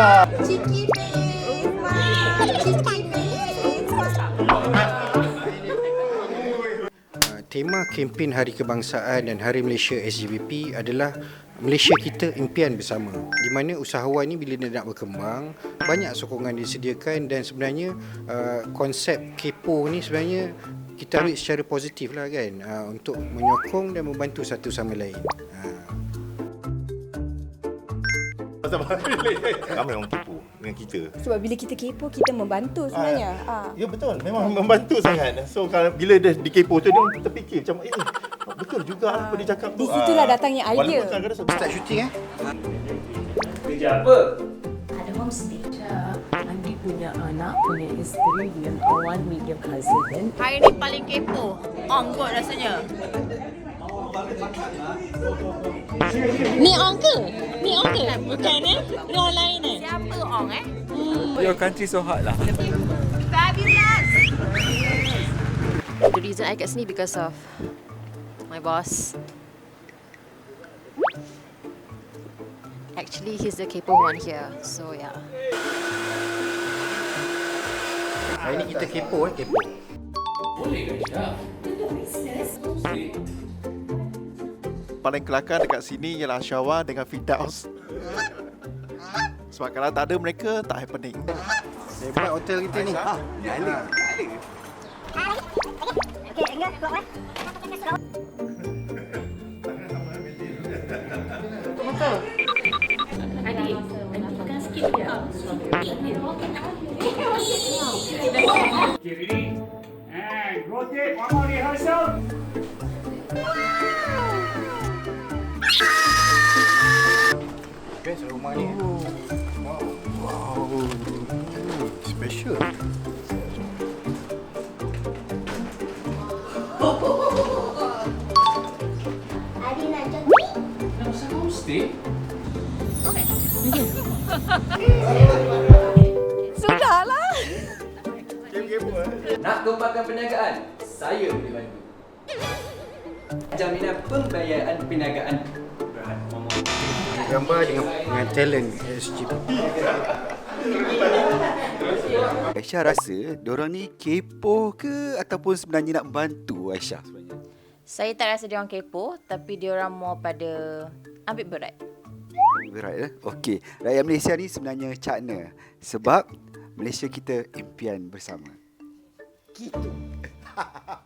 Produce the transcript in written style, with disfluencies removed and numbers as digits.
Ciki Mak, Ciki Mak. Tema kempen Hari Kebangsaan dan Hari Malaysia SGBP adalah Malaysia kita impian bersama, di mana usahawan ni bila dia nak berkembang, banyak sokongan disediakan dan sebenarnya konsep kepo ni sebenarnya kita ambil secara positif lah kan, untuk menyokong dan membantu satu sama lain. Ramai orang kepo dengan kita. Sebab bila kita kepo, kita membantu sebenarnya. Ya betul, memang membantu sangat. So kalau bila dia dikepo tu, dia terfikir macam betul juga apa dia cakap tu. Di situlah datangnya idea. Walaupun kadang-kadang Start syuting Kerja apa? Ada homestay. Andi punya anak, punya isteri, dia kawan, media cousin. Hari ni paling kepo. Ong kot rasanya. Ni Ong ke? Ni Ong ke? Bukan Ni orang lain Siapa Ong Your country so hot lah. Fabulous. The reason I kat sini because of my boss. Actually, he's the kepo one here. So yeah. Hari ni kita kepo kepo. paling kelakar dekat sini ialah Syawal dengan Firdaus. Sebab kalau tak ada mereka, tak happening. Hebat hotel kita ni. Gala. Okey, enggak keluar. Okay, ready? And rotate, one more rehearsal. Best rumah ni. Wow. Special. Adi nak jogging? Sudahlah. Nak kembangkan perniagaan? Saya boleh bantu. Jaminan pembayaran perniagaan. Gambar dengan talent SGP. Aisyah rasa diorang ni kepo ke ataupun sebenarnya nak bantu Aisyah sebenarnya? Saya tak rasa dia orang kepo, tapi dia orang more pada ambil berat. Berat Okey, rakyat Malaysia ni sebenarnya cakna sebab Malaysia kita impian bersama. Gitu.